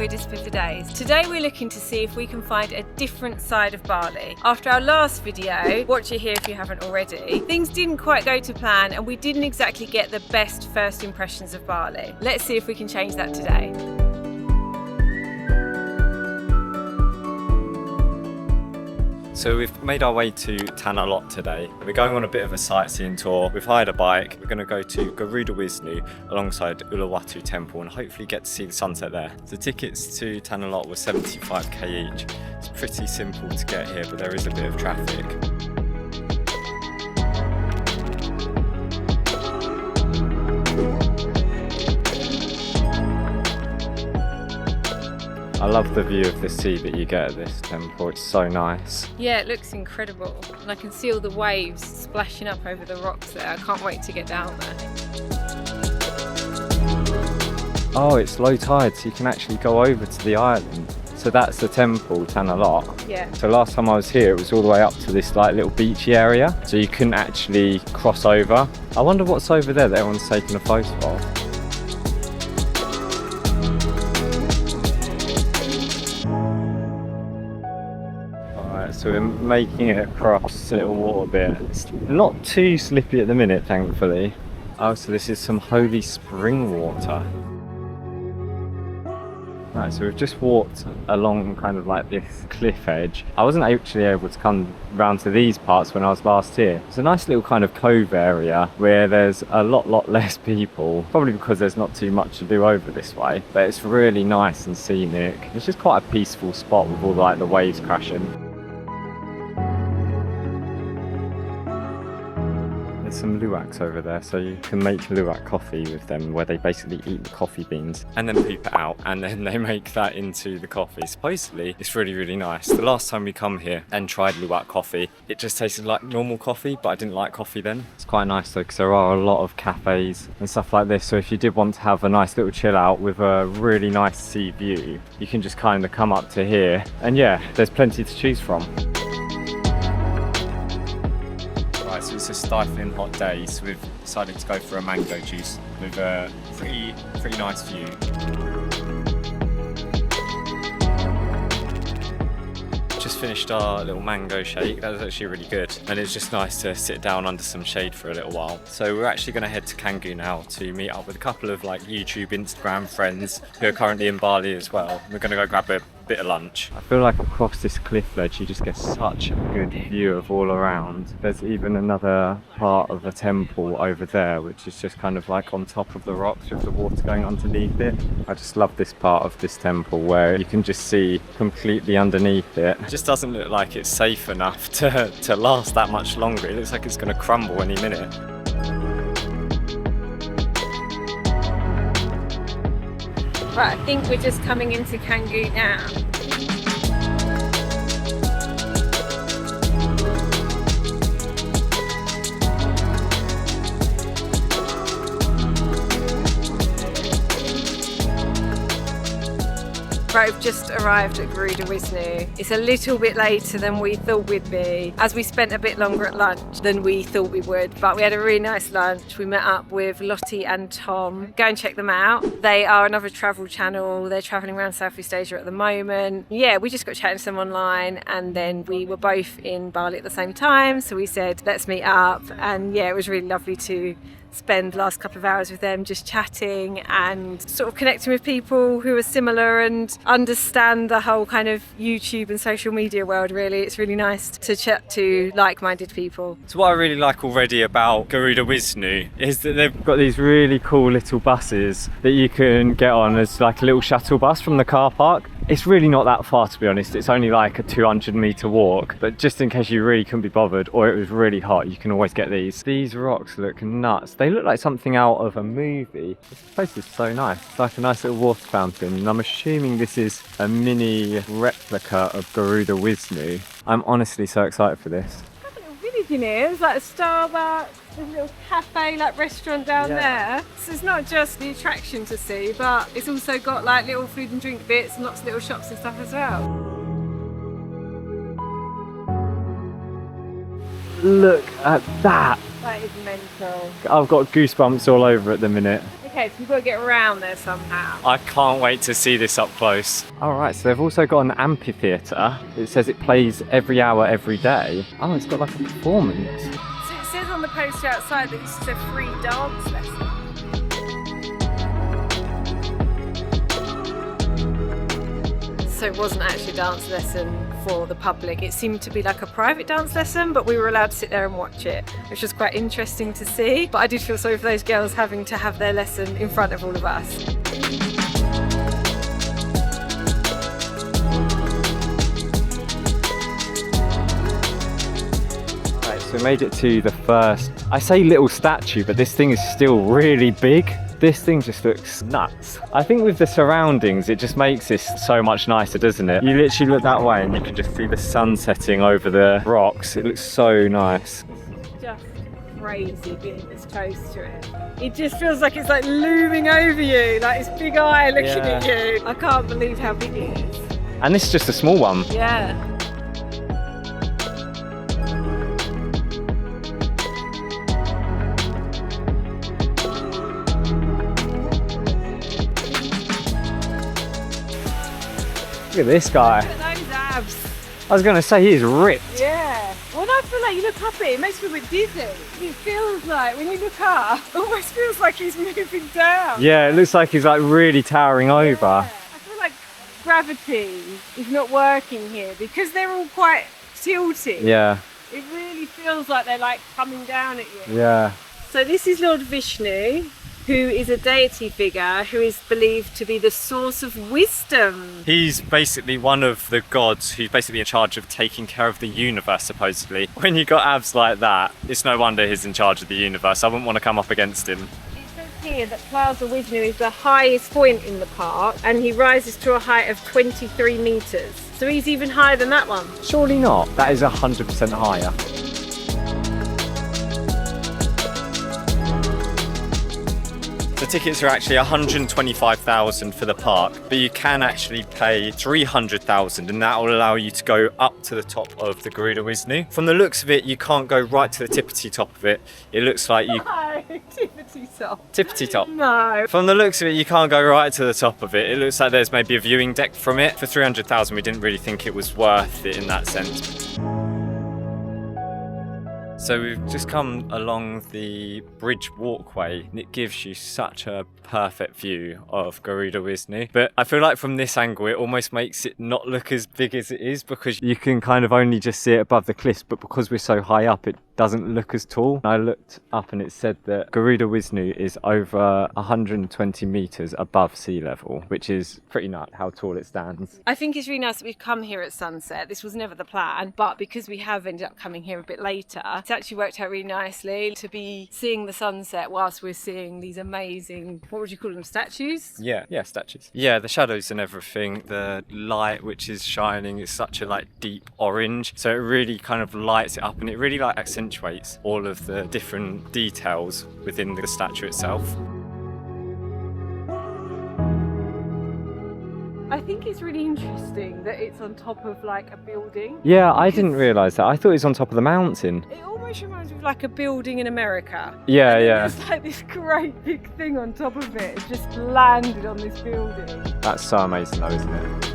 we're Disappear for Days. Today we're looking to see if we can find a different side of Bali. After our last video, watch it here if you haven't already, things didn't quite go to plan and we didn't exactly get the best first impressions of Bali. Let's see if we can change that today. So we've made our way to Tanah Lot today. We're going on a bit of a sightseeing tour. We've hired a bike. We're going to go to Garuda Wisnu alongside Uluwatu Temple and hopefully get to see the sunset there. The tickets to Tanah Lot were 75k each. It's pretty simple to get here, but there is a bit of traffic. I love the view of the sea that you get at this temple, it's so nice. Yeah, it looks incredible. And I can see all the waves splashing up over the rocks there. I can't wait to get down there. Oh, it's low tide, so you can actually go over to the island. So that's the temple, Tanah Lot. Yeah. So last time I was here, it was all the way up to this like little beachy area, so you couldn't actually cross over. I wonder what's over there that everyone's taking a photo of. So we're making it across a little water bit. It's not too slippy at the minute, thankfully. Oh, so this is some holy spring water. Right, so we've just walked along kind of like this cliff edge. I wasn't actually able to come round to these parts when I was last here. It's a nice little kind of cove area where there's a lot less people, probably because there's not too much to do over this way, but it's really nice and scenic. It's just quite a peaceful spot with all like the waves crashing. There's some luwaks over there, so you can make luwak coffee with them, where they basically eat the coffee beans and then poop it out, and then they make that into the coffee. Supposedly, it's really nice. The last time we come here and tried luwak coffee, it just tasted like normal coffee, but I didn't like coffee then. It's quite nice though, because there are a lot of cafes and stuff like this, so if you did want to have a nice little chill out with a really nice sea view, you can just kind of come up to here, and yeah, there's plenty to choose from. So it's a stifling hot day, so we've decided to go for a mango juice with a pretty nice view. Just finished our little mango shake. That was actually really good, and it's just nice to sit down under some shade for a little while. So we're actually going to head to Canggu now to meet up with a couple of like YouTube, Instagram friends who are currently in Bali as well. We're going to go grab a bit of lunch. I feel like across this cliff ledge you just get such a good view of all around. There's even another part of the temple over there which is just kind of like on top of the rocks with the water going underneath it. I just love this part of this temple where you can just see completely underneath it. It just doesn't look like it's safe enough to last that much longer. It looks like it's going to crumble any minute. Right, I think we're just coming into Canggu now. Right, we've just arrived at Garuda Wisnu. It's a little bit later than we thought we'd be, as we spent a bit longer at lunch than we thought we would, but we had a really nice lunch. We met up with Lottie and Tom. Go and check them out. They are another travel channel. They're travelling around Southeast Asia at the moment. Yeah, we just got chatting to them online, and then we were both in Bali at the same time, so we said, let's meet up. And yeah, it was really lovely to spend the last couple of hours with them just chatting and sort of connecting with people who are similar and understand the whole kind of YouTube and social media world. Really, it's really nice to chat to like-minded people. So what I really like already about Garuda Wisnu is that they've got these really cool little buses that you can get on as like a little shuttle bus from the car park. It's really not that far, to be honest. It's only like a 200-metre walk, but just in case you really couldn't be bothered or it was really hot, you can always get these. These rocks look nuts. They look like something out of a movie. This place is so nice. It's like a nice little water fountain, and I'm assuming this is a mini replica of Garuda Wisnu. I'm honestly so excited for this. There's a little village in here. There's like a Starbucks, there's a little cafe, like restaurant down there. So it's not just the attraction to see, but it's also got like little food and drink bits and lots of little shops and stuff as well. Look at that! That is mental. I've got goosebumps all over at the minute. Look Okay, so we've got to get around there somehow. I can't wait to see this up close. Alright, so they've also got an amphitheatre. It says it plays every hour, every day. Oh, it's got like a performance. So it says on the poster outside that this is a free dance lesson. So it wasn't actually a dance lesson for the public. It seemed to be like a private dance lesson, but we were allowed to sit there and watch it, which was quite interesting to see. But I did feel sorry for those girls having to have their lesson in front of all of us. Right, so we made it to the first, I say little statue, but this thing is still really big. This thing just looks nuts. I think with the surroundings, it just makes this so much nicer, doesn't it? You literally look that way and you can just see the sun setting over the rocks. It looks so nice. It's just crazy being this close to it. It just feels like it's like looming over you, like this big eye looking at you. I can't believe how big it is. And this is just a small one. Yeah. Look at this guy. Look at those abs. I was going to say, he is ripped. Yeah. Well, I feel like you look up at it, it makes me a bit dizzy. It feels like, when you look up, it almost feels like he's moving down. Yeah, it looks like he's like really towering over. Yeah. I feel like gravity is not working here because they're all quite tilted. Yeah. It really feels like they're like coming down at you. Yeah. So this is Lord Vishnu, who is a deity figure who is believed to be the source of wisdom. He's basically one of the gods who's basically in charge of taking care of the universe, supposedly. When you got abs like that, it's no wonder he's in charge of the universe. I wouldn't want to come up against him. It says here that Plaza Wisnu is the highest point in the park and he rises to a height of 23 metres. So he's even higher than that one. Surely not. That is 100% higher. The tickets are actually 125,000 for the park, but you can actually pay 300,000 and that will allow you to go up to the top of the Garuda Wisnu. From the looks of it, you can't go right to the tippity top of it. It looks like you... No, tippity top. Tippity top. No. From the looks of it, you can't go right to the top of it. It looks like there's maybe a viewing deck from it. For 300,000, we didn't really think it was worth it in that sense. So we've just come along the bridge walkway and it gives you such a perfect view of Garuda Wisnu. But I feel like from this angle it almost makes it not look as big as it is because you can kind of only just see it above the cliffs, but because we're so high up it doesn't look as tall. I looked up and it said that Garuda Wisnu is over 120 metres above sea level, which is pretty nuts how tall it stands. I think it's really nice that we've come here at sunset. This was never the plan, but because we have ended up coming here a bit later, it's actually worked out really nicely to be seeing the sunset whilst we're seeing these amazing, what would you call them, statues? Yeah, statues. Yeah, the shadows and everything, the light which is shining is such a like deep orange, so it really kind of lights it up and it really like accentuates all of the different details within the statue itself. I think it's really interesting that it's on top of like a building. Yeah, I didn't realise that. I thought it was on top of the mountain. It almost reminds me of like a building in America. Yeah, and then yeah. there's like this great big thing on top of it. It just landed on this building. That's so amazing though, isn't it?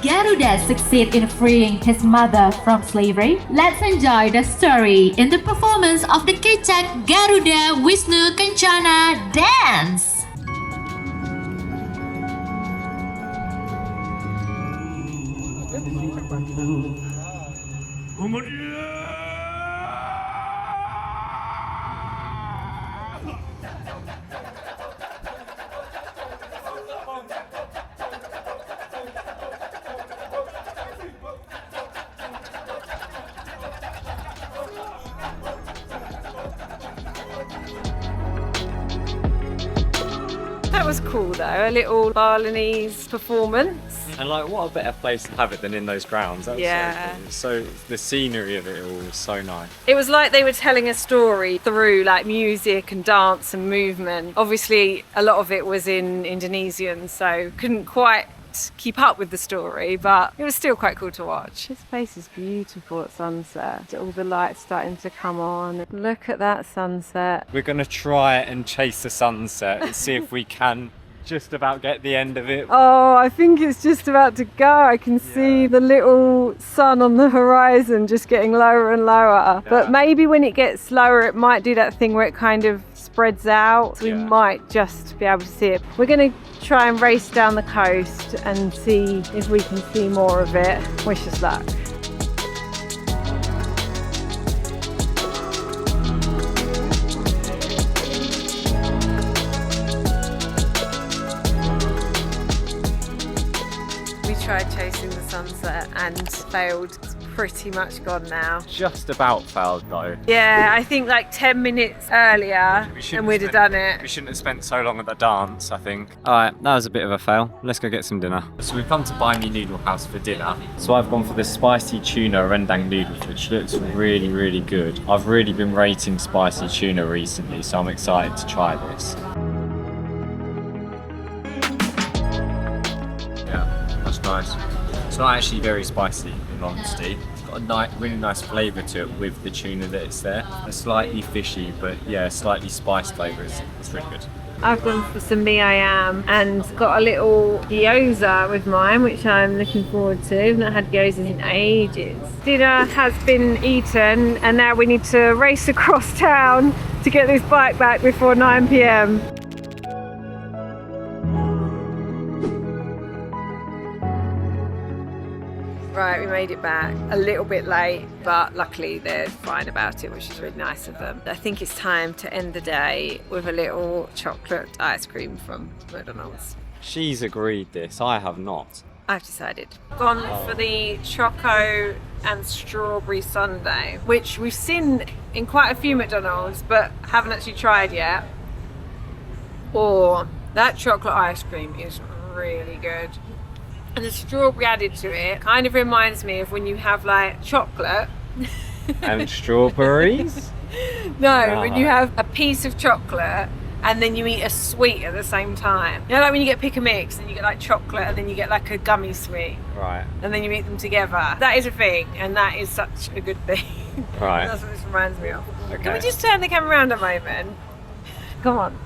Garuda succeed in freeing his mother from slavery? Let's enjoy the story in the performance of the Kecak Garuda Wisnu Kencana dance. That was cool though, a little Balinese performance. And like, what a better place to have it than in those grounds. That was Yeah. so the scenery of it all was so nice. It was like they were telling a story through like music and dance and movement. Obviously, a lot of it was in Indonesian, so couldn't quite keep up with the story, but it was still quite cool to watch. This place is beautiful at sunset. All the lights starting to come on. Look at that sunset. We're gonna try and chase the sunset and see if we can just about get the end of it. Oh, I think it's just about to go. I can see the little sun on the horizon just getting lower and lower. But maybe when it gets lower, it might do that thing where it kind of spreads out. So we might just be able to see it. We're going to try and race down the coast and see if we can see more of it. Wish us luck. Tried chasing the sunset and failed. It's pretty much gone now. Just about failed though. Yeah, I think like 10 minutes earlier and we'd have done it. We shouldn't have spent so long at the dance, I think. Alright, that was a bit of a fail. Let's go get some dinner. So we've come to Buy Me Noodle House for dinner. So I've gone for the spicy tuna rendang noodles, which looks really, really good. I've really been rating spicy tuna recently, so I'm excited to try this. Nice. It's not actually very spicy, in honesty. It's got a really nice flavour to it with the tuna that it's there. It's slightly fishy, but yeah, slightly spiced flavour. It's really good. I've gone for some me I am and got a little gyoza with mine, which I'm looking forward to. I've not had gyozas in ages. Dinner has been eaten and now we need to race across town to get this bike back before 9 p.m. Right, we made it back a little bit late, but luckily they're fine about it, which is really nice of them. I think it's time to end the day with a little chocolate ice cream from McDonald's. She's agreed this, I have not. I've decided. Gone for the choco and strawberry sundae, which we've seen in quite a few McDonald's, but haven't actually tried yet. Oh, that chocolate ice cream is really good. And the strawberry added to it kind of reminds me of when you have like chocolate. And strawberries? No, when you have a piece of chocolate and then you eat a sweet at the same time. You know, like when you get pick a mix and you get like chocolate and then you get like a gummy sweet. Right. And then you eat them together. That is a thing, and that is such a good thing. Right. That's what this reminds me of. Okay. Can we just turn the camera around a moment? Come on.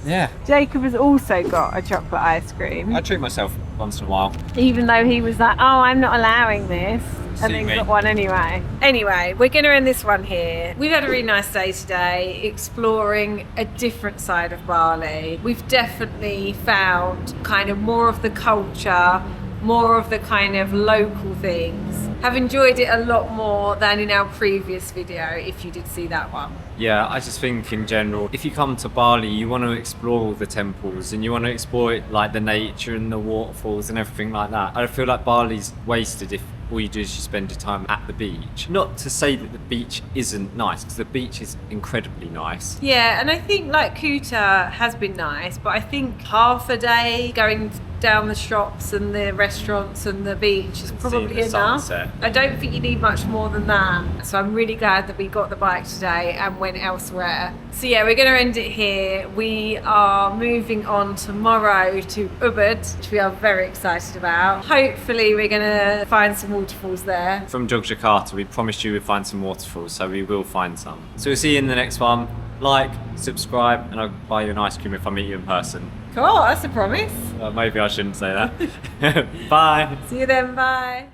Yeah. Jacob has also got a chocolate ice cream. I treat myself once in a while. Even though he was like, oh, I'm not allowing this. And then got one anyway. Anyway, we're going to end this one here. We've had a really nice day today, exploring a different side of Bali. We've definitely found kind of more of the culture, more of the kind of local things. Have enjoyed it a lot more than in our previous video, if you did see that one. Yeah, I just think in general, if you come to Bali, you want to explore all the temples and you want to explore it, like the nature and the waterfalls and everything like that. I feel like Bali's wasted if all you do is you spend your time at the beach. Not to say that the beach isn't nice, because the beach is incredibly nice. Yeah, and I think like Kuta has been nice, but I think half a day going down the shops and the restaurants and the beach is probably enough. Sunset. I don't think you need much more than that. So I'm really glad that we got the bike today and went elsewhere. So yeah, we're going to end it here. We are moving on tomorrow to Ubud, which we are very excited about. Hopefully we're going to find some waterfalls there. From Yogyakarta, we promised you we'd find some waterfalls, so we will find some. So we'll see you in the next one. Like, subscribe, and I'll buy you an ice cream if I meet you in person. Cool, that's a promise. Maybe I shouldn't say that. Bye. See you then, bye.